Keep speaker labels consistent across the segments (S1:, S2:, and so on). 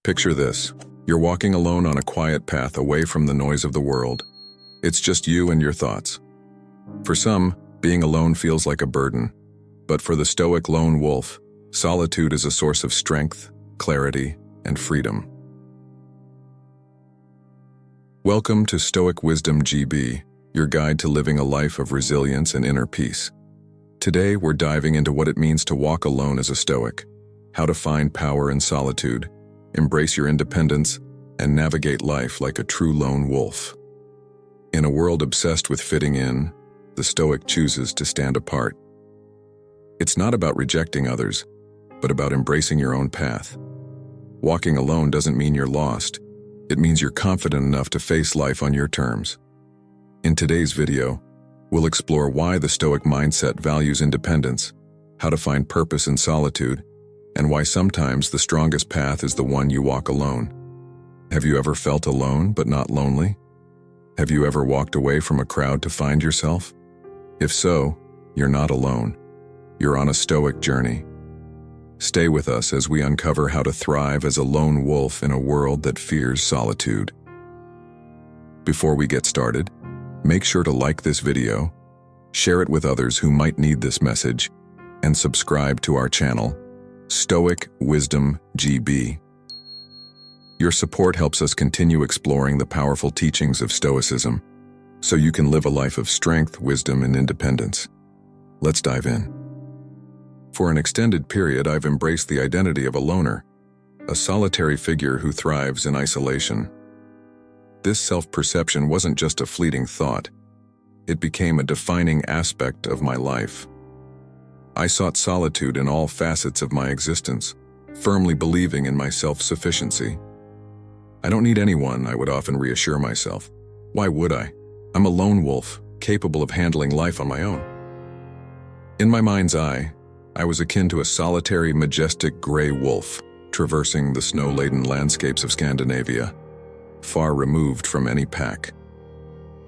S1: Picture this. You're walking alone on a quiet path away from the noise of the world. It's just you and your thoughts. For some, being alone feels like a burden. But for the Stoic lone wolf, solitude is a source of strength, clarity, and freedom. Welcome to Stoic Wisdom GB, your guide to living a life of resilience and inner peace. Today, we're diving into what it means to walk alone as a Stoic, how to find power in solitude, embrace your independence, and navigate life like a true lone wolf. In a world obsessed with fitting in, the Stoic chooses to stand apart. It's not about rejecting others, but about embracing your own path. Walking alone doesn't mean you're lost. It means you're confident enough to face life on your terms. In today's video, we'll explore why the Stoic mindset values independence, how to find purpose in solitude, and why sometimes the strongest path is the one you walk alone. Have you ever felt alone but not lonely? Have you ever walked away from a crowd to find yourself? If so, you're not alone. You're on a Stoic journey. Stay with us as we uncover how to thrive as a lone wolf in a world that fears solitude. Before we get started, make sure to like this video, share it with others who might need this message, and subscribe to our channel, Stoic Wisdom GB. Your support helps us continue exploring the powerful teachings of Stoicism, so you can live a life of strength, wisdom, and independence. Let's dive in. For an extended period, I've embraced the identity of a loner, a solitary figure who thrives in isolation. This self-perception wasn't just a fleeting thought. It became a defining aspect of my life. I sought solitude in all facets of my existence, firmly believing in my self-sufficiency. I don't need anyone, I would often reassure myself. Why would I? I'm a lone wolf, capable of handling life on my own. In my mind's eye, I was akin to a solitary, majestic gray wolf, traversing the snow-laden landscapes of Scandinavia, far removed from any pack.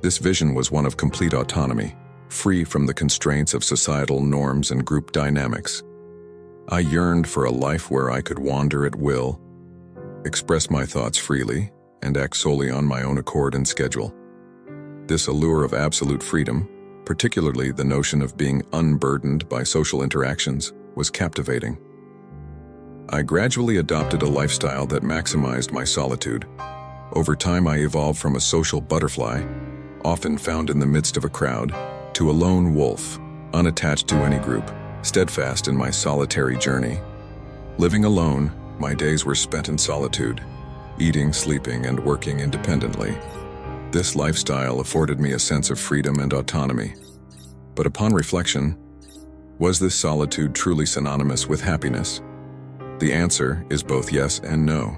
S1: This vision was one of complete autonomy, free from the constraints of societal norms and group dynamics. I yearned for a life where I could wander at will, express my thoughts freely, and act solely on my own accord and schedule. This allure of absolute freedom, particularly the notion of being unburdened by social interactions, was captivating. I gradually adopted a lifestyle that maximized my solitude. Over time, I evolved from a social butterfly, often found in the midst of a crowd, to a lone wolf, unattached to any group, steadfast in my solitary journey. Living alone, my days were spent in solitude, eating, sleeping, and working independently. This lifestyle afforded me a sense of freedom and autonomy. But upon reflection, was this solitude truly synonymous with happiness? The answer is both yes and no.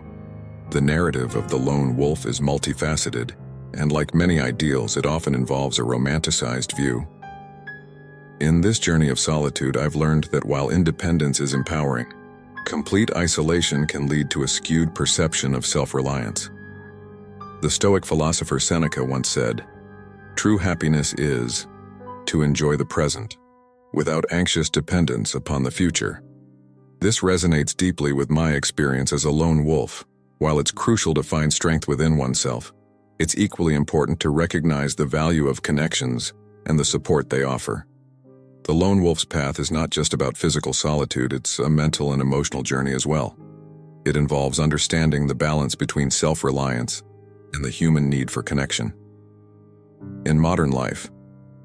S1: The narrative of the lone wolf is multifaceted, and like many ideals, it often involves a romanticized view. In this journey of solitude, I've learned that while independence is empowering, complete isolation can lead to a skewed perception of self-reliance. The Stoic philosopher Seneca once said, "True happiness is to enjoy the present, without anxious dependence upon the future." This resonates deeply with my experience as a lone wolf. While it's crucial to find strength within oneself, it's equally important to recognize the value of connections and the support they offer. The lone wolf's path is not just about physical solitude, it's a mental and emotional journey as well. It involves understanding the balance between self-reliance and the human need for connection. In modern life,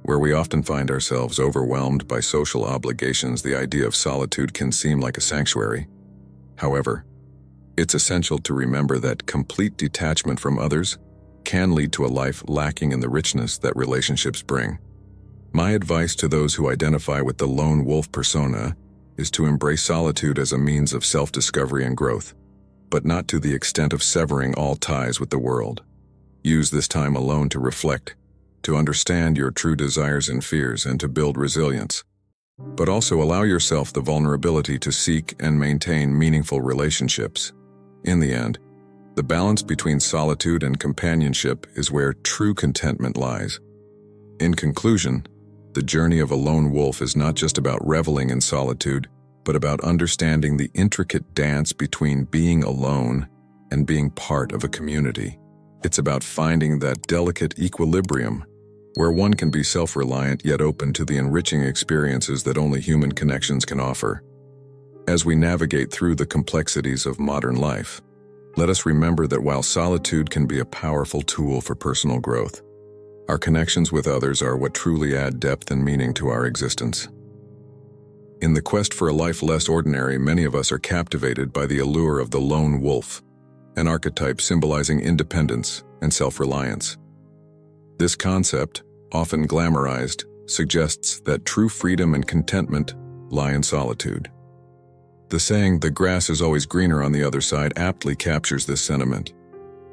S1: where we often find ourselves overwhelmed by social obligations, the idea of solitude can seem like a sanctuary. However, it's essential to remember that complete detachment from others can lead to a life lacking in the richness that relationships bring. My advice to those who identify with the lone wolf persona is to embrace solitude as a means of self-discovery and growth, but not to the extent of severing all ties with the world. Use this time alone to reflect, to understand your true desires and fears, and to build resilience. But also allow yourself the vulnerability to seek and maintain meaningful relationships. In the end, the balance between solitude and companionship is where true contentment lies. In conclusion, the journey of a lone wolf is not just about reveling in solitude, but about understanding the intricate dance between being alone and being part of a community. It's about finding that delicate equilibrium where one can be self-reliant yet open to the enriching experiences that only human connections can offer. As we navigate through the complexities of modern life, let us remember that while solitude can be a powerful tool for personal growth, our connections with others are what truly add depth and meaning to our existence. In the quest for a life less ordinary, many of us are captivated by the allure of the lone wolf, an archetype symbolizing independence and self-reliance. This concept, often glamorized, suggests that true freedom and contentment lie in solitude. The saying, "the grass is always greener on the other side," aptly captures this sentiment.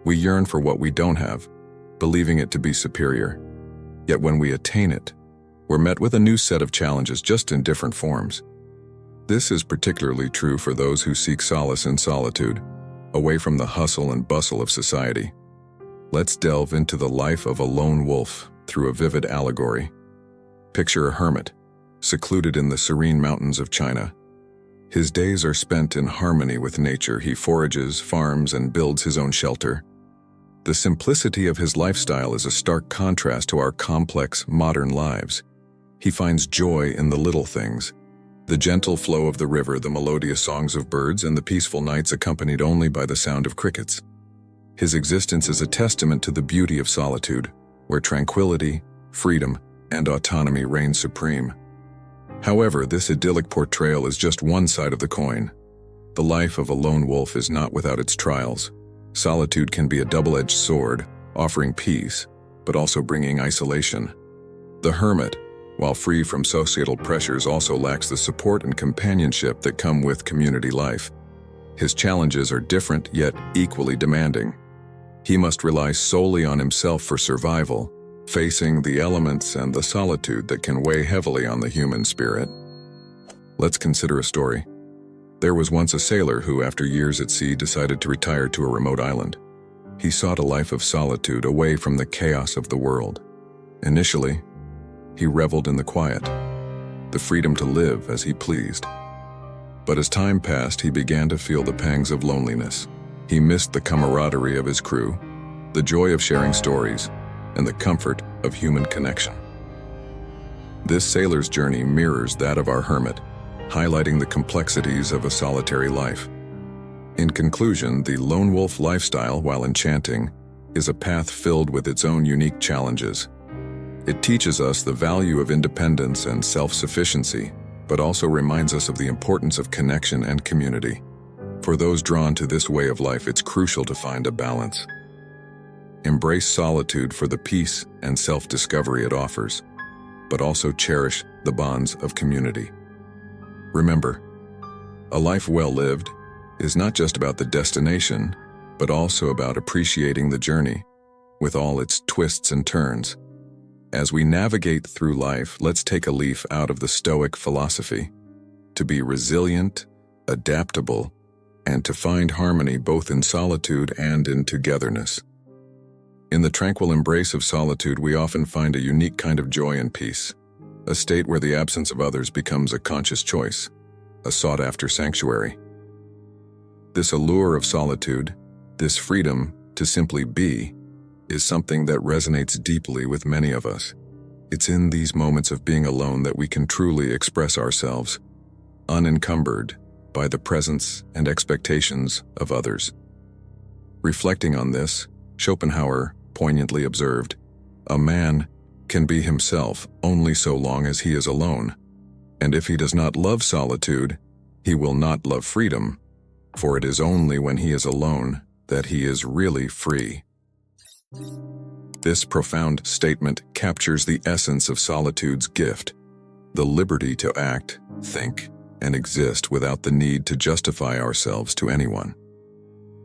S1: We yearn for what we don't have, believing it to be superior. Yet when we attain it, we're met with a new set of challenges, just in different forms. This is particularly true for those who seek solace in solitude, away from the hustle and bustle of society. Let's delve into the life of a lone wolf through a vivid allegory. Picture a hermit, secluded in the serene mountains of China. His days are spent in harmony with nature. He forages, farms, and builds his own shelter. The simplicity of his lifestyle is a stark contrast to our complex, modern lives. He finds joy in the little things: the gentle flow of the river, the melodious songs of birds, and the peaceful nights accompanied only by the sound of crickets. His existence is a testament to the beauty of solitude, where tranquility, freedom, and autonomy reign supreme. However, this idyllic portrayal is just one side of the coin. The life of a lone wolf is not without its trials. Solitude can be a double-edged sword, offering peace, but also bringing isolation. The hermit, while free from societal pressures, also lacks the support and companionship that come with community life. His challenges are different yet equally demanding. He must rely solely on himself for survival, facing the elements and the solitude that can weigh heavily on the human spirit. Let's consider a story. There was once a sailor who, after years at sea, decided to retire to a remote island. He sought a life of solitude away from the chaos of the world. Initially, he reveled in the quiet, the freedom to live as he pleased. But as time passed, he began to feel the pangs of loneliness. He missed the camaraderie of his crew, the joy of sharing stories, and the comfort of human connection. This sailor's journey mirrors that of our hermit, highlighting the complexities of a solitary life. In conclusion, the lone wolf lifestyle, while enchanting, is a path filled with its own unique challenges. It teaches us the value of independence and self-sufficiency, but also reminds us of the importance of connection and community. For those drawn to this way of life, it's crucial to find a balance. Embrace solitude for the peace and self-discovery it offers, but also cherish the bonds of community. Remember, a life well lived is not just about the destination, but also about appreciating the journey, with all its twists and turns. As we navigate through life, let's take a leaf out of the Stoic philosophy: to be resilient, adaptable, and to find harmony both in solitude and in togetherness. In the tranquil embrace of solitude, we often find a unique kind of joy and peace, a state where the absence of others becomes a conscious choice, a sought-after sanctuary. This allure of solitude, this freedom to simply be, is something that resonates deeply with many of us. It's in these moments of being alone that we can truly express ourselves, unencumbered by the presence and expectations of others. Reflecting on this, Schopenhauer poignantly observed, "A man can be himself only so long as he is alone, and if he does not love solitude, he will not love freedom, for it is only when he is alone that he is really free." This profound statement captures the essence of solitude's gift, the liberty to act, think, and exist without the need to justify ourselves to anyone.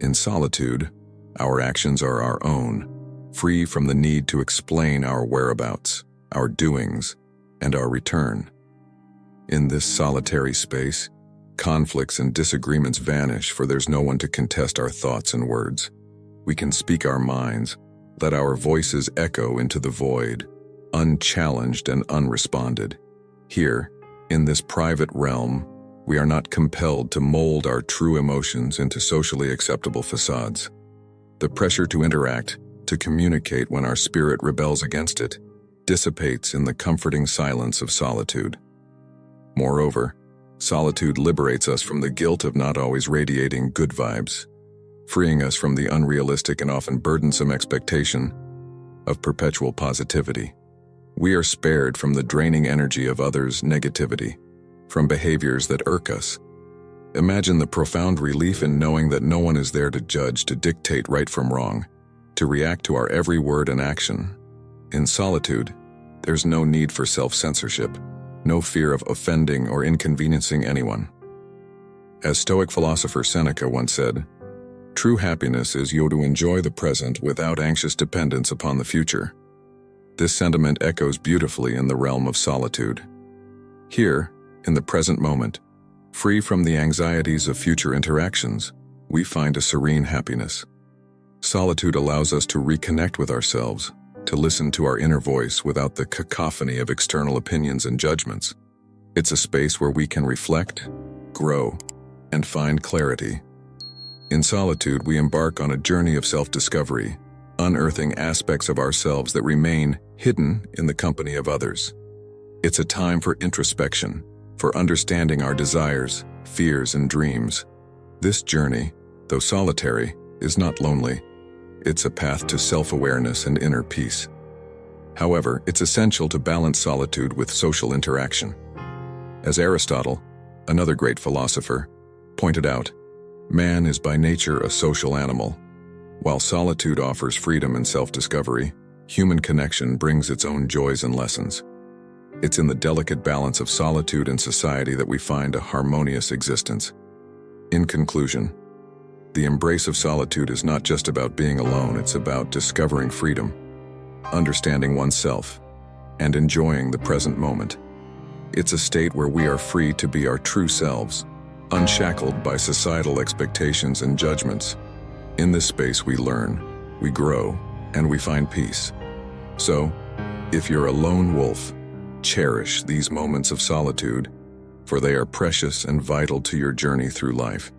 S1: In solitude, our actions are our own, free from the need to explain our whereabouts, our doings, and our return. In this solitary space, conflicts and disagreements vanish, for there's no one to contest our thoughts and words. We can speak our minds, let our voices echo into the void, unchallenged and unresponded. Here, in this private realm, We are not compelled to mold our true emotions into socially acceptable facades. The pressure to interact, to communicate when our spirit rebels against it, dissipates in the comforting silence of solitude. Moreover, solitude liberates us from the guilt of not always radiating good vibes, freeing us from the unrealistic and often burdensome expectation of perpetual positivity. We are spared from the draining energy of others' negativity, from behaviors that irk us. Imagine the profound relief in knowing that no one is there to judge, to dictate right from wrong, to react to our every word and action. In solitude, there's no need for self-censorship, no fear of offending or inconveniencing anyone. As Stoic philosopher Seneca once said, "True happiness is to enjoy the present without anxious dependence upon the future." This sentiment echoes beautifully in the realm of solitude. Here, in the present moment, free from the anxieties of future interactions, we find a serene happiness. Solitude allows us to reconnect with ourselves, to listen to our inner voice without the cacophony of external opinions and judgments. It's a space where we can reflect, grow, and find clarity. In solitude, we embark on a journey of self-discovery, unearthing aspects of ourselves that remain hidden in the company of others. It's a time for introspection, for understanding our desires, fears, and dreams. This journey, though solitary, is not lonely. It's a path to self-awareness and inner peace. However, it's essential to balance solitude with social interaction. As Aristotle, another great philosopher, pointed out, man is by nature a social animal. While solitude offers freedom and self-discovery, human connection brings its own joys and lessons. It's in the delicate balance of solitude and society that we find a harmonious existence. In conclusion, the embrace of solitude is not just about being alone, it's about discovering freedom, understanding oneself, and enjoying the present moment. It's a state where we are free to be our true selves, unshackled by societal expectations and judgments. In this space we learn, we grow, and we find peace. So, if you're a lone wolf, cherish these moments of solitude, for they are precious and vital to your journey through life.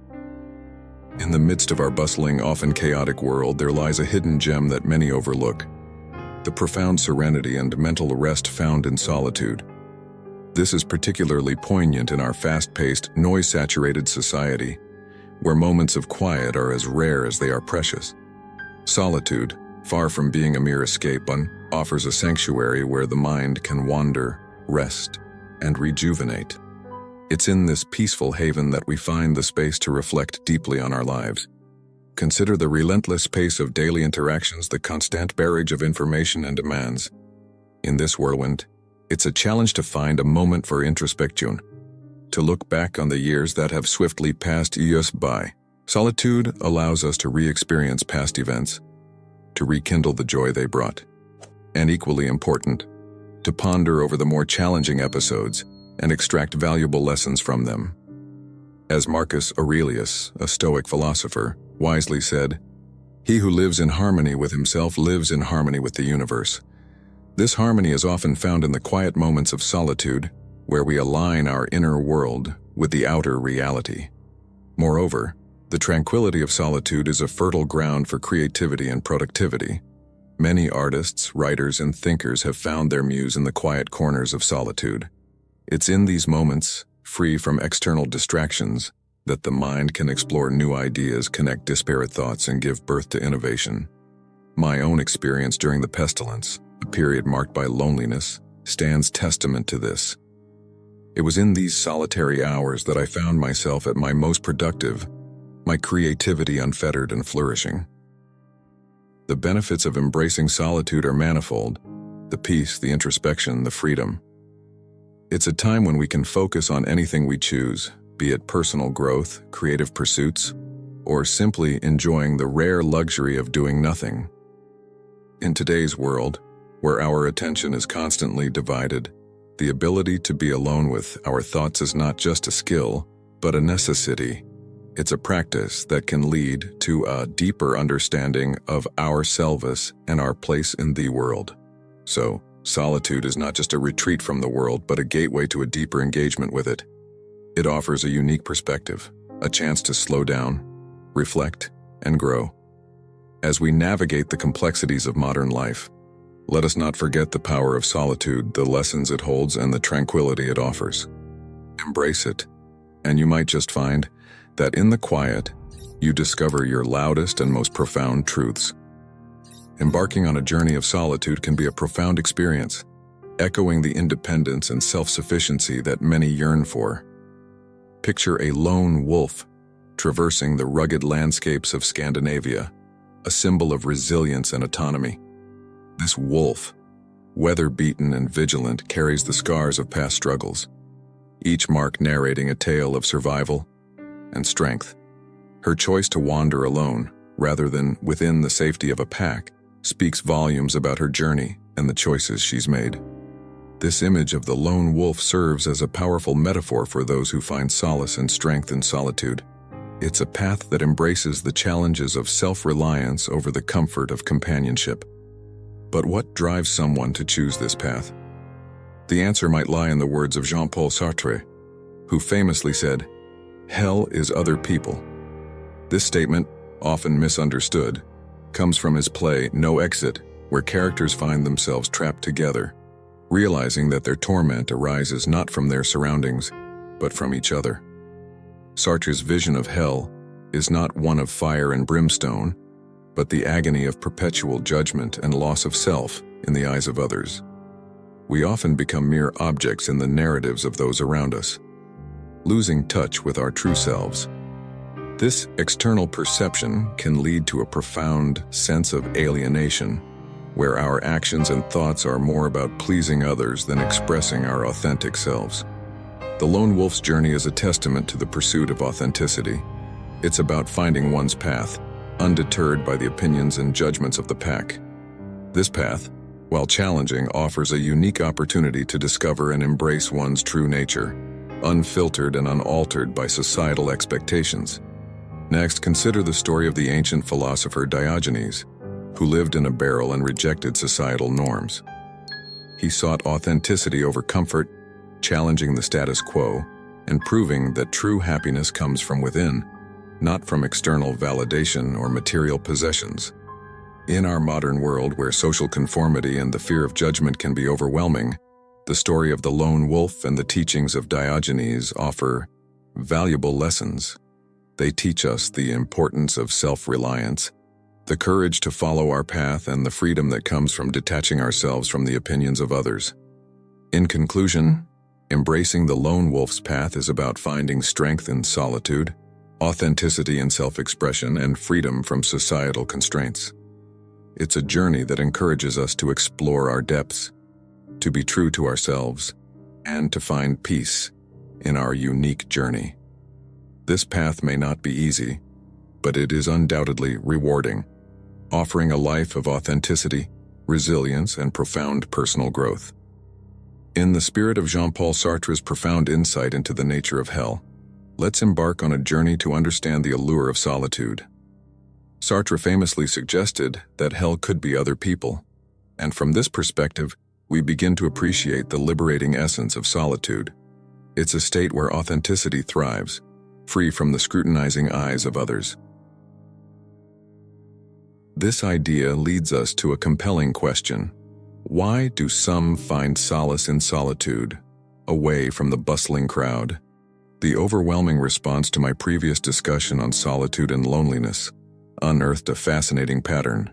S1: In the midst of our bustling, often chaotic world, there lies a hidden gem that many overlook: the profound serenity and mental rest found in solitude. This is particularly poignant in our fast-paced, noise-saturated society, where moments of quiet are as rare as they are precious. Solitude, far from being a mere escape, offers a sanctuary where the mind can wander, rest, and rejuvenate. It's in this peaceful haven that we find the space to reflect deeply on our lives. Consider the relentless pace of daily interactions, the constant barrage of information and demands. In this whirlwind, it's a challenge to find a moment for introspection, to look back on the years that have swiftly passed us by. Solitude allows us to re-experience past events, to rekindle the joy they brought, and equally important, to ponder over the more challenging episodes and extract valuable lessons from them. As Marcus Aurelius, a Stoic philosopher, wisely said, "He who lives in harmony with himself lives in harmony with the universe." This harmony is often found in the quiet moments of solitude, where we align our inner world with the outer reality. Moreover, the tranquility of solitude is a fertile ground for creativity and productivity. Many artists, writers, and thinkers have found their muse in the quiet corners of solitude. It's in these moments, free from external distractions, that the mind can explore new ideas, connect disparate thoughts, and give birth to innovation. My own experience during the pestilence, a period marked by loneliness, stands testament to this. It was in these solitary hours that I found myself at my most productive, my creativity unfettered and flourishing. The benefits of embracing solitude are manifold: the peace, the introspection, the freedom. It's a time when we can focus on anything we choose, be it personal growth, creative pursuits, or simply enjoying the rare luxury of doing nothing. In today's world, where our attention is constantly divided, the ability to be alone with our thoughts is not just a skill, but a necessity. It's a practice that can lead to a deeper understanding of ourselves and our place in the world. So, solitude is not just a retreat from the world, but a gateway to a deeper engagement with it. It offers a unique perspective, a chance to slow down, reflect, and grow. As we navigate the complexities of modern life, let us not forget the power of solitude, the lessons it holds, and the tranquility it offers. Embrace it, and you might just find that in the quiet, you discover your loudest and most profound truths. Embarking on a journey of solitude can be a profound experience, echoing the independence and self-sufficiency that many yearn for. Picture a lone wolf traversing the rugged landscapes of Scandinavia, a symbol of resilience and autonomy. This wolf, weather-beaten and vigilant, carries the scars of past struggles, each mark narrating a tale of survival and strength. Her choice to wander alone, rather than within the safety of a pack, speaks volumes about her journey and the choices she's made. This image of the lone wolf serves as a powerful metaphor for those who find solace and strength in solitude. It's a path that embraces the challenges of self-reliance over the comfort of companionship. But what drives someone to choose this path? The answer might lie in the words of Jean-Paul Sartre, who famously said, "Hell is other people." This statement, often misunderstood, comes from his play No Exit, where characters find themselves trapped together, realizing that their torment arises not from their surroundings, but from each other. Sartre's vision of hell is not one of fire and brimstone, but the agony of perpetual judgment and loss of self in the eyes of others. We often become mere objects in the narratives of those around us, losing touch with our true selves. This external perception can lead to a profound sense of alienation, where our actions and thoughts are more about pleasing others than expressing our authentic selves. The lone wolf's journey is a testament to the pursuit of authenticity. It's about finding one's path, undeterred by the opinions and judgments of the pack. This path, while challenging, offers a unique opportunity to discover and embrace one's true nature, unfiltered and unaltered by societal expectations. Next, consider the story of the ancient philosopher Diogenes, who lived in a barrel and rejected societal norms. He sought authenticity over comfort, challenging the status quo, and proving that true happiness comes from within, not from external validation or material possessions. In our modern world, where social conformity and the fear of judgment can be overwhelming, the story of the lone wolf and the teachings of Diogenes offer valuable lessons. They teach us the importance of self-reliance, the courage to follow our path, and the freedom that comes from detaching ourselves from the opinions of others. In conclusion, embracing the lone wolf's path is about finding strength in solitude, authenticity in self-expression, and freedom from societal constraints. It's a journey that encourages us to explore our depths, to be true to ourselves, and to find peace in our unique journey. This path may not be easy, but it is undoubtedly rewarding, offering a life of authenticity, resilience, and profound personal growth. In the spirit of Jean-Paul Sartre's profound insight into the nature of hell, let's embark on a journey to understand the allure of solitude. Sartre famously suggested that hell could be other people, and from this perspective, we begin to appreciate the liberating essence of solitude. It's a state where authenticity thrives, free from the scrutinizing eyes of others. This idea leads us to a compelling question. Why do some find solace in solitude, away from the bustling crowd? The overwhelming response to my previous discussion on solitude and loneliness unearthed a fascinating pattern.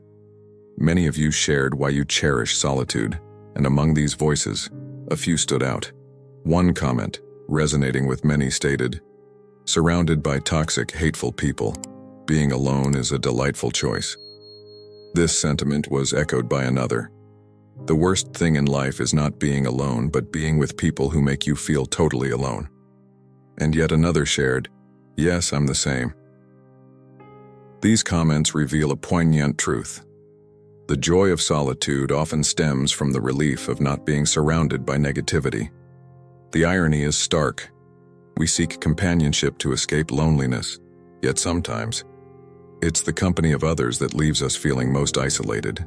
S1: Many of you shared why you cherish solitude, and among these voices, a few stood out. One comment, resonating with many, stated, "Surrounded by toxic, hateful people, being alone is a delightful choice." This sentiment was echoed by another. "The worst thing in life is not being alone, but being with people who make you feel totally alone." And yet another shared, "Yes, I'm the same." These comments reveal a poignant truth. The joy of solitude often stems from the relief of not being surrounded by negativity. The irony is stark. We seek companionship to escape loneliness, yet sometimes, it's the company of others that leaves us feeling most isolated.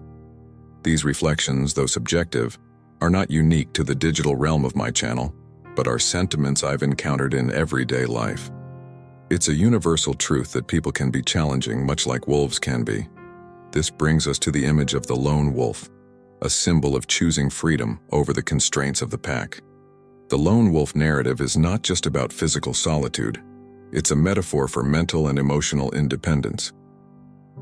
S1: These reflections, though subjective, are not unique to the digital realm of my channel. but are sentiments I've encountered in everyday life. It's a universal truth that people can be challenging, much like wolves can be. This brings us to the image of the lone wolf, a symbol of choosing freedom over the constraints of the pack. The lone wolf narrative is not just about physical solitude. It's a metaphor for mental and emotional independence.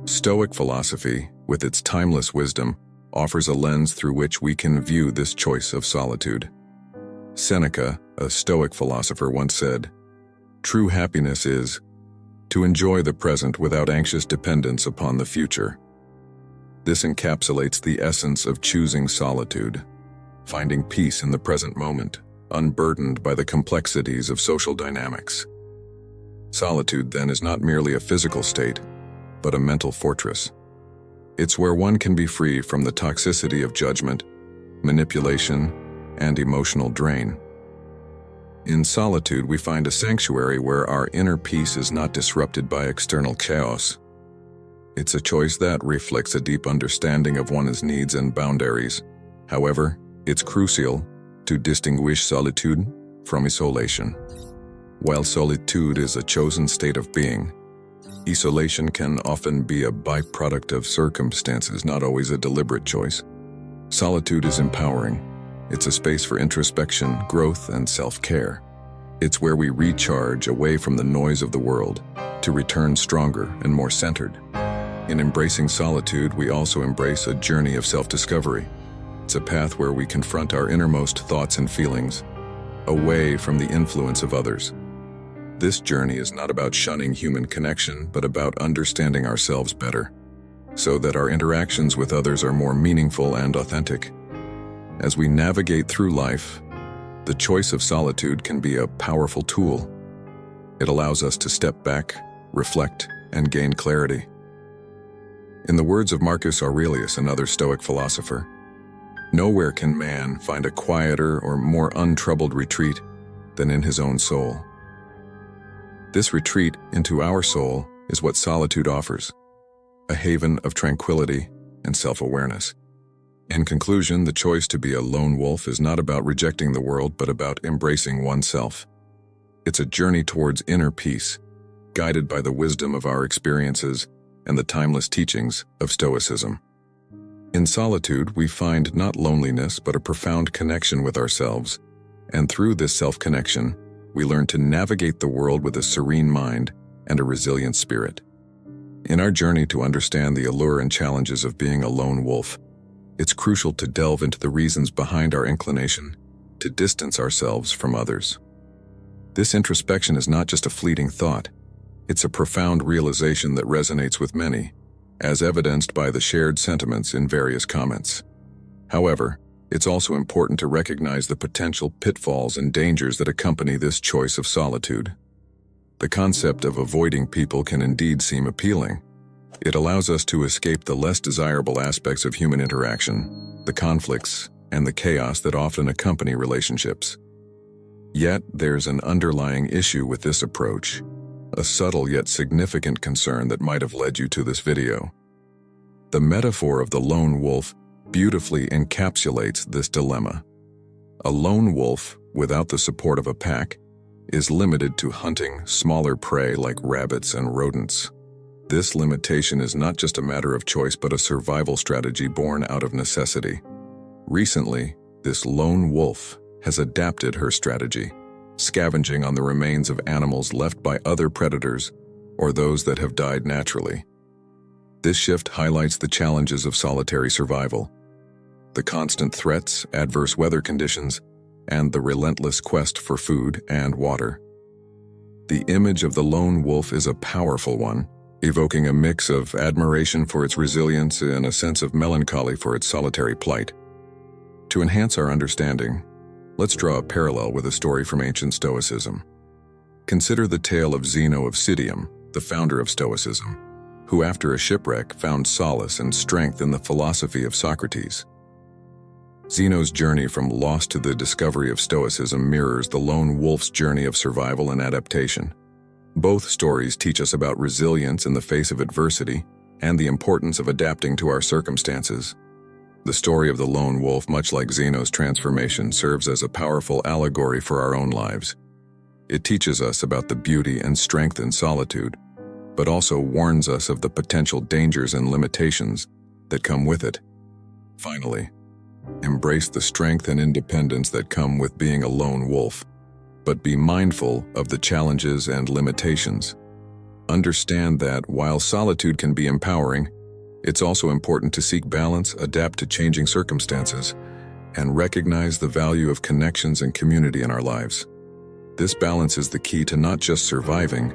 S1: Stoic philosophy, with its timeless wisdom, offers a lens through which we can view this choice of solitude. Seneca, a Stoic philosopher, once said, "True happiness is to enjoy the present without anxious dependence upon the future." This encapsulates the essence of choosing solitude, finding peace in the present moment, unburdened by the complexities of social dynamics. Solitude, then, is not merely a physical state, but a mental fortress. It's where one can be free from the toxicity of judgment, manipulation, and emotional drain. In solitude, we find a sanctuary where our inner peace is not disrupted by external chaos. It's a choice that reflects a deep understanding of one's needs and boundaries. However, it's crucial to distinguish solitude from isolation. While solitude is a chosen state of being, isolation can often be a byproduct of circumstances, not always a deliberate choice. Solitude is empowering. It's a space for introspection, growth, and self-care. It's where we recharge away from the noise of the world to return stronger and more centered. In embracing solitude, we also embrace a journey of self-discovery. It's a path where we confront our innermost thoughts and feelings, away from the influence of others. This journey is not about shunning human connection, but about understanding ourselves better, so that our interactions with others are more meaningful and authentic. As we navigate through life, the choice of solitude can be a powerful tool. It allows us to step back, reflect, and gain clarity. In the words of Marcus Aurelius, another Stoic philosopher, "Nowhere can man find a quieter or more untroubled retreat than in his own soul." This retreat into our soul is what solitude offers, a haven of tranquility and self-awareness. In conclusion, the choice to be a lone wolf is not about rejecting the world, but about embracing oneself. It's a journey towards inner peace, guided by the wisdom of our experiences and the timeless teachings of Stoicism. In solitude, we find not loneliness, but a profound connection with ourselves, and through this self-connection, we learn to navigate the world with a serene mind and a resilient spirit. In our journey to understand the allure and challenges of being a lone wolf, it's crucial to delve into the reasons behind our inclination to distance ourselves from others. This introspection is not just a fleeting thought. It's a profound realization that resonates with many, as evidenced by the shared sentiments in various comments. However, it's also important to recognize the potential pitfalls and dangers that accompany this choice of solitude. The concept of avoiding people can indeed seem appealing. It allows us to escape the less desirable aspects of human interaction, the conflicts, and the chaos that often accompany relationships. Yet, there's an underlying issue with this approach, a subtle yet significant concern that might have led you to this video. The metaphor of the lone wolf beautifully encapsulates this dilemma. A lone wolf, without the support of a pack, is limited to hunting smaller prey like rabbits and rodents. This limitation is not just a matter of choice, but a survival strategy born out of necessity. Recently, this lone wolf has adapted her strategy, scavenging on the remains of animals left by other predators or those that have died naturally. This shift highlights the challenges of solitary survival, the constant threats, adverse weather conditions, and the relentless quest for food and water. The image of the lone wolf is a powerful one, evoking a mix of admiration for its resilience and a sense of melancholy for its solitary plight. To enhance our understanding, let's draw a parallel with a story from ancient Stoicism. Consider the tale of Zeno of Citium, the founder of Stoicism, who after a shipwreck found solace and strength in the philosophy of Socrates. Zeno's journey from loss to the discovery of Stoicism mirrors the lone wolf's journey of survival and adaptation. Both stories teach us about resilience in the face of adversity and the importance of adapting to our circumstances. The story of the lone wolf, much like Zeno's transformation, serves as a powerful allegory for our own lives. It teaches us about the beauty and strength in solitude, but also warns us of the potential dangers and limitations that come with it. Finally, embrace the strength and independence that come with being a lone wolf, but be mindful of the challenges and limitations. Understand that while solitude can be empowering, it's also important to seek balance, adapt to changing circumstances, and recognize the value of connections and community in our lives. This balance is the key to not just surviving,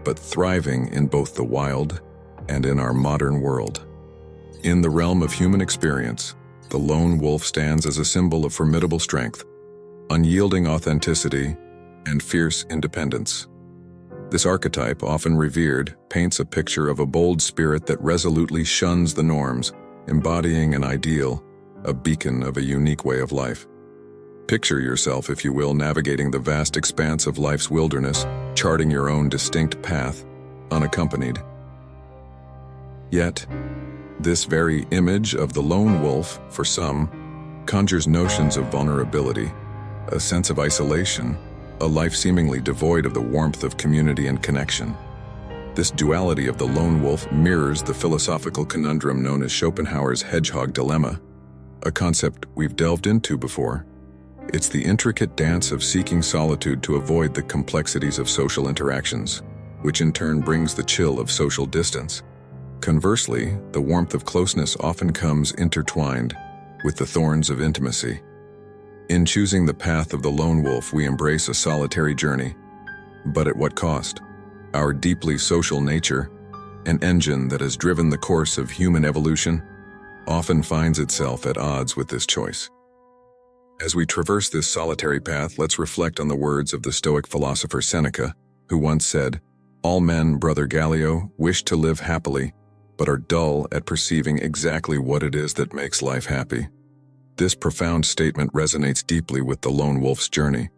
S1: but thriving in both the wild and in our modern world. In the realm of human experience, the lone wolf stands as a symbol of formidable strength, unyielding authenticity, and fierce independence. This archetype, often revered, paints a picture of a bold spirit that resolutely shuns the norms, embodying an ideal, a beacon of a unique way of life. Picture yourself, if you will, navigating the vast expanse of life's wilderness, charting your own distinct path, unaccompanied. Yet, this very image of the lone wolf, for some, conjures notions of vulnerability, a sense of isolation, a life seemingly devoid of the warmth of community and connection. This duality of the lone wolf mirrors the philosophical conundrum known as Schopenhauer's hedgehog dilemma, a concept we've delved into before. It's the intricate dance of seeking solitude to avoid the complexities of social interactions, which in turn brings the chill of social distance. Conversely, the warmth of closeness often comes intertwined with the thorns of intimacy. In choosing the path of the lone wolf, we embrace a solitary journey, but at what cost? Our deeply social nature, an engine that has driven the course of human evolution, often finds itself at odds with this choice. As we traverse this solitary path, let's reflect on the words of the Stoic philosopher Seneca, who once said, "All men, brother Gallio, wish to live happily, but are dull at perceiving exactly what it is that makes life happy." This profound statement resonates deeply with the lone wolf's journey.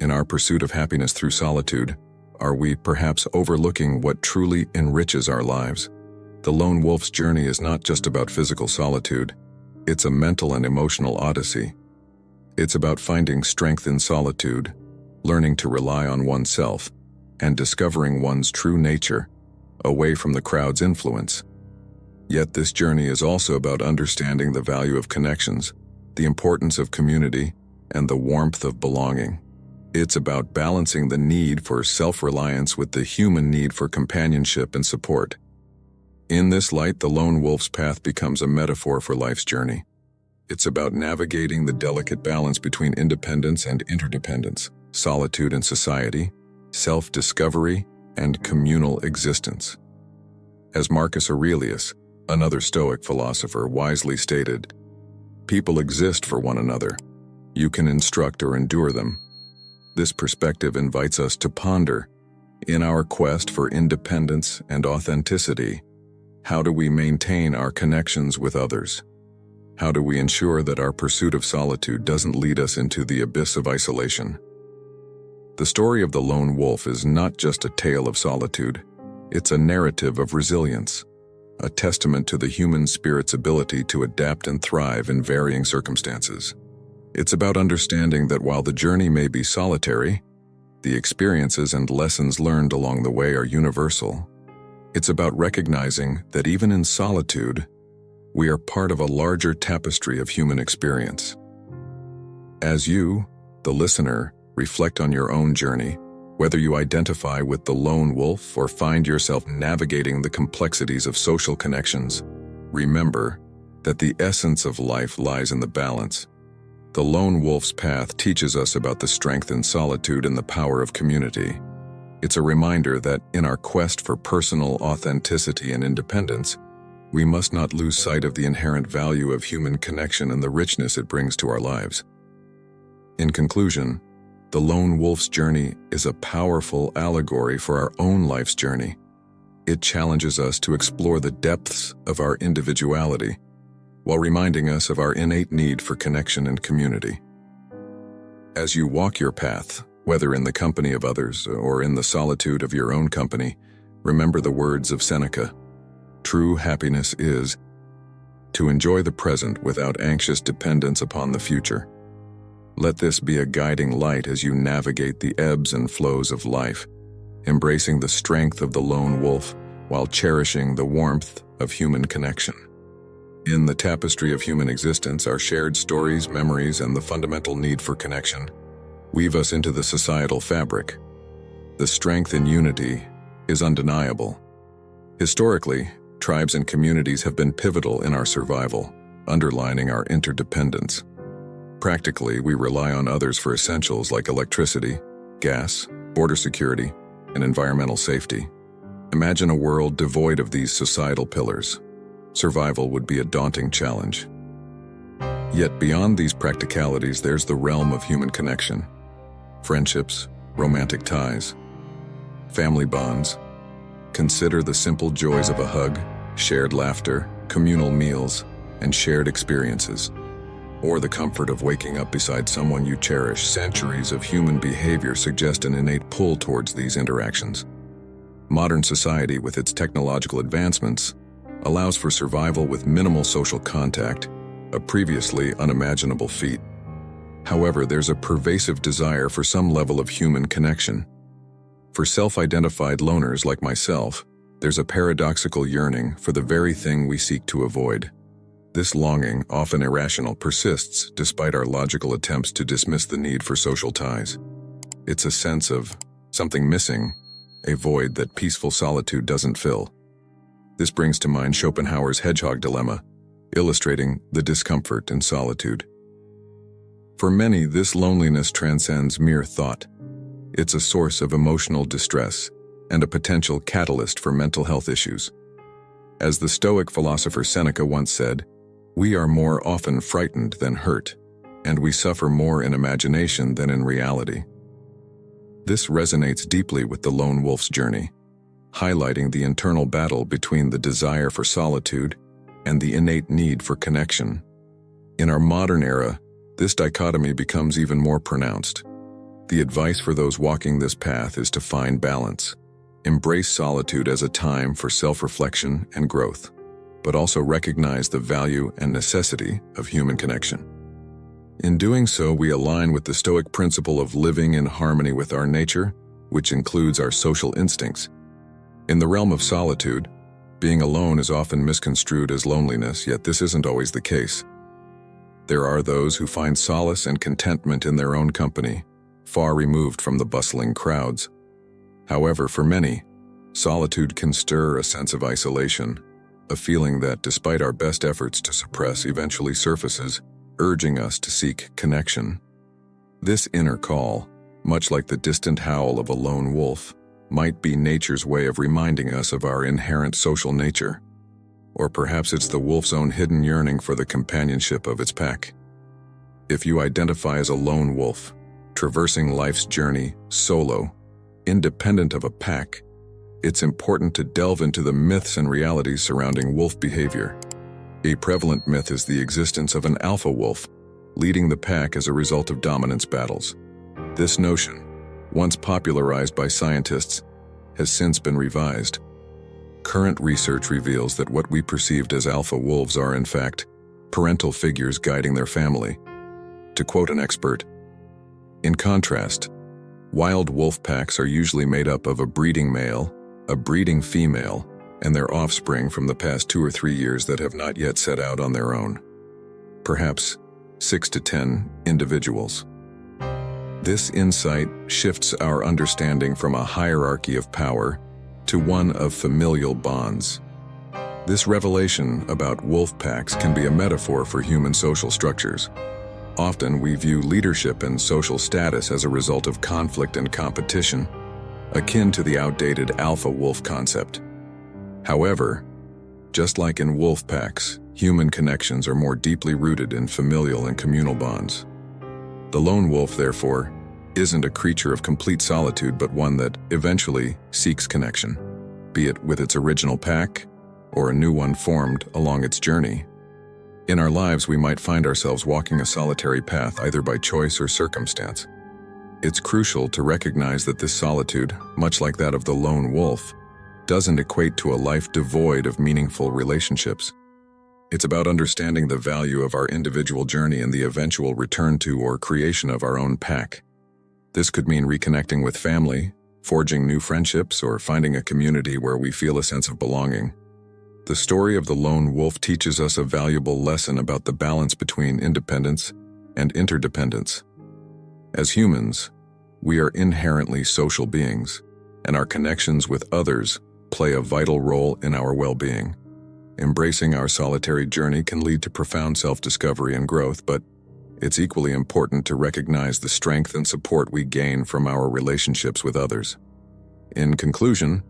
S1: In our pursuit of happiness through solitude, are we perhaps overlooking what truly enriches our lives? The lone wolf's journey is not just about physical solitude. It's a mental and emotional odyssey. It's about finding strength in solitude, learning to rely on oneself, and discovering one's true nature, away from the crowd's influence. Yet this journey is also about understanding the value of connections, the importance of community, and the warmth of belonging. It's about balancing the need for self-reliance with the human need for companionship and support. In this light, the lone wolf's path becomes a metaphor for life's journey. It's about navigating the delicate balance between independence and interdependence, solitude and society, self-discovery, and communal existence. As Marcus Aurelius, another Stoic philosopher, wisely stated, "People exist for one another. You can instruct or endure them." This perspective invites us to ponder, in our quest for independence and authenticity, how do we maintain our connections with others? How do we ensure that our pursuit of solitude doesn't lead us into the abyss of isolation? The story of the lone wolf is not just a tale of solitude, it's a narrative of resilience, a testament to the human spirit's ability to adapt and thrive in varying circumstances. It's about understanding that while the journey may be solitary, the experiences and lessons learned along the way are universal. It's about recognizing that even in solitude, we are part of a larger tapestry of human experience. As you, the listener, reflect on your own journey, whether you identify with the lone wolf or find yourself navigating the complexities of social connections, remember that the essence of life lies in the balance. The lone wolf's path teaches us about the strength in solitude and the power of community. It's a reminder that in our quest for personal authenticity and independence, we must not lose sight of the inherent value of human connection and the richness it brings to our lives. In conclusion, the lone wolf's journey is a powerful allegory for our own life's journey. It challenges us to explore the depths of our individuality, while reminding us of our innate need for connection and community. As you walk your path, whether in the company of others or in the solitude of your own company, remember the words of Seneca. True happiness is to enjoy the present without anxious dependence upon the future. Let this be a guiding light as you navigate the ebbs and flows of life, embracing the strength of the lone wolf while cherishing the warmth of human connection. In the tapestry of human existence, our shared stories, memories, and the fundamental need for connection weave us into the societal fabric. The strength in unity is undeniable. Historically, tribes and communities have been pivotal in our survival, underlining our interdependence. Practically, we rely on others for essentials like electricity, gas, border security, and environmental safety. Imagine a world devoid of these societal pillars. Survival would be a daunting challenge. Yet beyond these practicalities, there's the realm of human connection. Friendships, romantic ties, family bonds. Consider the simple joys of a hug, shared laughter, communal meals, and shared experiences. Or the comfort of waking up beside someone you cherish. Centuries of human behavior suggest an innate pull towards these interactions. Modern society, with its technological advancements, allows for survival with minimal social contact, a previously unimaginable feat. However, there's a pervasive desire for some level of human connection. For self-identified loners like myself, there's a paradoxical yearning for the very thing we seek to avoid. This longing, often irrational, persists despite our logical attempts to dismiss the need for social ties. It's a sense of something missing, a void that peaceful solitude doesn't fill. This brings to mind Schopenhauer's hedgehog dilemma, illustrating the discomfort in solitude. For many, this loneliness transcends mere thought. It's a source of emotional distress and a potential catalyst for mental health issues. As the Stoic philosopher Seneca once said, "We are more often frightened than hurt, and we suffer more in imagination than in reality." This resonates deeply with the lone wolf's journey, highlighting the internal battle between the desire for solitude and the innate need for connection. In our modern era, this dichotomy becomes even more pronounced. The advice for those walking this path is to find balance. Embrace solitude as a time for self-reflection and growth, but also recognize the value and necessity of human connection. In doing so, we align with the Stoic principle of living in harmony with our nature, which includes our social instincts. In the realm of solitude, being alone is often misconstrued as loneliness, yet this isn't always the case. There are those who find solace and contentment in their own company, far removed from the bustling crowds. However, for many, solitude can stir a sense of isolation, a feeling that, despite our best efforts to suppress, eventually surfaces, urging us to seek connection. This inner call, much like the distant howl of a lone wolf, might be nature's way of reminding us of our inherent social nature. Or perhaps it's the wolf's own hidden yearning for the companionship of its pack. If you identify as a lone wolf, traversing life's journey solo, independent of a pack, it's important to delve into the myths and realities surrounding wolf behavior. A prevalent myth is the existence of an alpha wolf, leading the pack as a result of dominance battles. This notion, once popularized by scientists, has since been revised. Current research reveals that what we perceived as alpha wolves are, in fact, parental figures guiding their family. To quote an expert, "In contrast, wild wolf packs are usually made up of a breeding male, a breeding female, and their offspring from the past 2 or 3 years that have not yet set out on their own. Perhaps 6 to 10 individuals." This insight shifts our understanding from a hierarchy of power to one of familial bonds. This revelation about wolf packs can be a metaphor for human social structures. Often we view leadership and social status as a result of conflict and competition, akin to the outdated alpha wolf concept. However, just like in wolf packs, human connections are more deeply rooted in familial and communal bonds. The lone wolf, therefore, isn't a creature of complete solitude, but one that eventually seeks connection, be it with its original pack or a new one formed along its journey. In our lives, we might find ourselves walking a solitary path either by choice or circumstance. It's crucial to recognize that this solitude, much like that of the lone wolf, doesn't equate to a life devoid of meaningful relationships. It's about understanding the value of our individual journey and the eventual return to or creation of our own pack. This could mean reconnecting with family, forging new friendships, or finding a community where we feel a sense of belonging. The story of the lone wolf teaches us a valuable lesson about the balance between independence and interdependence. As humans, we are inherently social beings, and our connections with others play a vital role in our well-being. Embracing our solitary journey can lead to profound self-discovery and growth, but it's equally important to recognize the strength and support we gain from our relationships with others. In conclusion,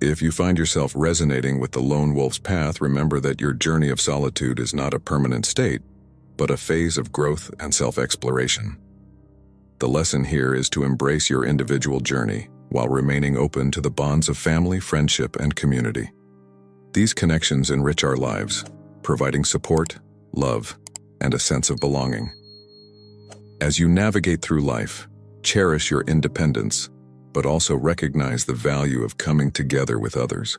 S1: if you find yourself resonating with the lone wolf's path, remember that your journey of solitude is not a permanent state, but a phase of growth and self-exploration. The lesson here is to embrace your individual journey while remaining open to the bonds of family, friendship, and community. These connections enrich our lives, providing support, love, and a sense of belonging. As you navigate through life, cherish your independence, but also recognize the value of coming together with others,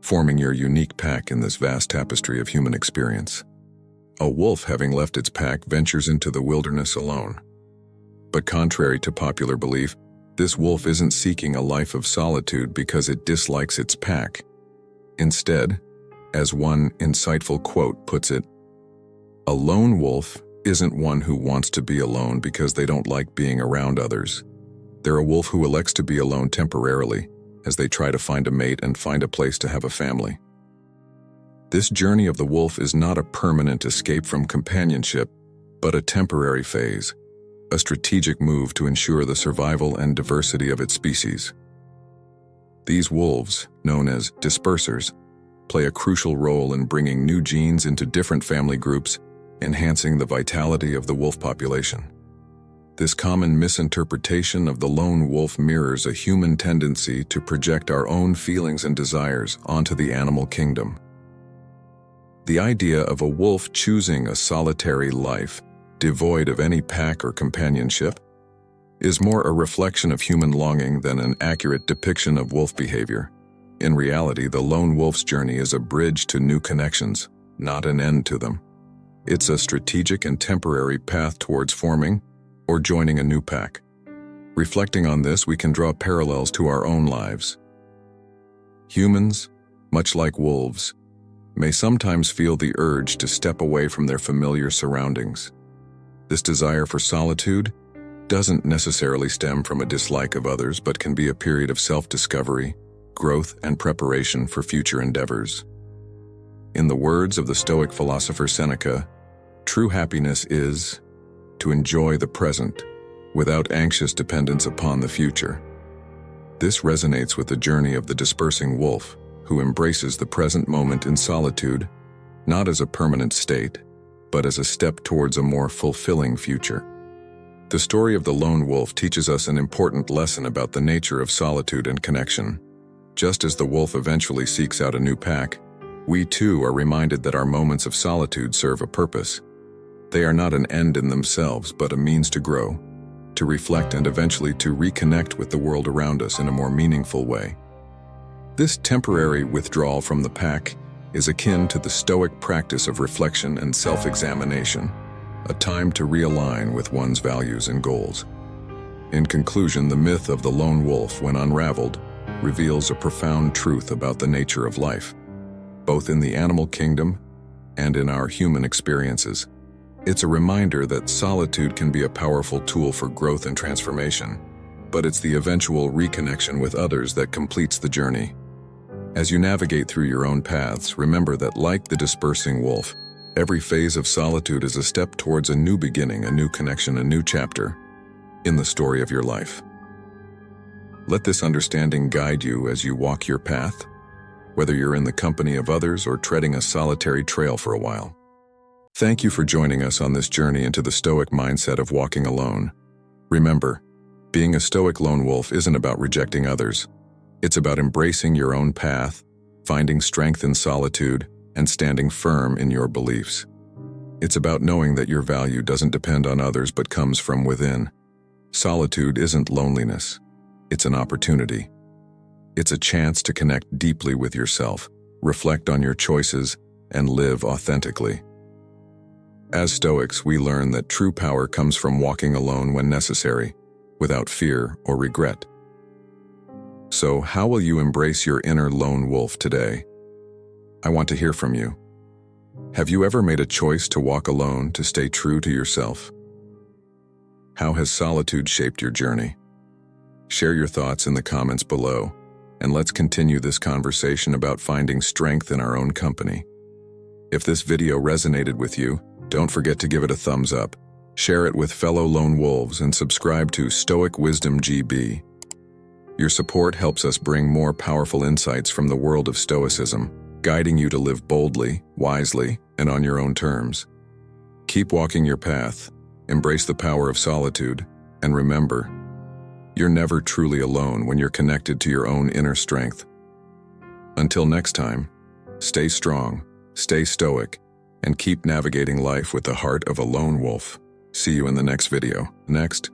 S1: forming your unique pack in this vast tapestry of human experience. A wolf, having left its pack, ventures into the wilderness alone. But contrary to popular belief, this wolf isn't seeking a life of solitude because it dislikes its pack. Instead, as one insightful quote puts it, "A lone wolf isn't one who wants to be alone because they don't like being around others. They're a wolf who elects to be alone temporarily as they try to find a mate and find a place to have a family." This journey of the wolf is not a permanent escape from companionship, but a temporary phase, a strategic move to ensure the survival and diversity of its species. These wolves, known as dispersers, play a crucial role in bringing new genes into different family groups, enhancing the vitality of the wolf population. This common misinterpretation of the lone wolf mirrors a human tendency to project our own feelings and desires onto the animal kingdom. The idea of a wolf choosing a solitary life, devoid of any pack or companionship, is more a reflection of human longing than an accurate depiction of wolf behavior. In reality, the lone wolf's journey is a bridge to new connections, not an end to them. It's a strategic and temporary path towards forming or joining a new pack. Reflecting on this, we can draw parallels to our own lives. Humans, much like wolves, may sometimes feel the urge to step away from their familiar surroundings. This desire for solitude doesn't necessarily stem from a dislike of others, but can be a period of self-discovery, growth, and preparation for future endeavors. In the words of the Stoic philosopher Seneca, true happiness is to enjoy the present without anxious dependence upon the future. This resonates with the journey of the dispersing wolf, who embraces the present moment in solitude, not as a permanent state, but as a step towards a more fulfilling future. The story of the lone wolf teaches us an important lesson about the nature of solitude and connection. Just as the wolf eventually seeks out a new pack, we too are reminded that our moments of solitude serve a purpose. They are not an end in themselves, but a means to grow, to reflect, and eventually to reconnect with the world around us in a more meaningful way. This temporary withdrawal from the pack is akin to the Stoic practice of reflection and self-examination, a time to realign with one's values and goals. In conclusion, the myth of the lone wolf, when unraveled, reveals a profound truth about the nature of life, both in the animal kingdom and in our human experiences. It's a reminder that solitude can be a powerful tool for growth and transformation, but it's the eventual reconnection with others that completes the journey. As you navigate through your own paths, remember that, like the dispersing wolf, every phase of solitude is a step towards a new beginning, a new connection, a new chapter in the story of your life. Let this understanding guide you as you walk your path, whether you're in the company of others or treading a solitary trail for a while. Thank you for joining us on this journey into the Stoic mindset of walking alone. Remember, being a Stoic lone wolf isn't about rejecting others. It's about embracing your own path, finding strength in solitude, and standing firm in your beliefs. It's about knowing that your value doesn't depend on others but comes from within. Solitude isn't loneliness. It's an opportunity. It's a chance to connect deeply with yourself, reflect on your choices, and live authentically. As Stoics, we learn that true power comes from walking alone when necessary, without fear or regret. So, how will you embrace your inner lone wolf today? I want to hear from you. Have you ever made a choice to walk alone to stay true to yourself? How has solitude shaped your journey? Share your thoughts in the comments below, and let's continue this conversation about finding strength in our own company. If this video resonated with you, don't forget to give it a thumbs up, share it with fellow lone wolves, and subscribe to Stoic Wisdom GB. Your support helps us bring more powerful insights from the world of Stoicism, guiding you to live boldly, wisely, and on your own terms. Keep walking your path, embrace the power of solitude, and remember, you're never truly alone when you're connected to your own inner strength. Until next time, stay strong, stay stoic, and keep navigating life with the heart of a lone wolf. See you in the next video. Next.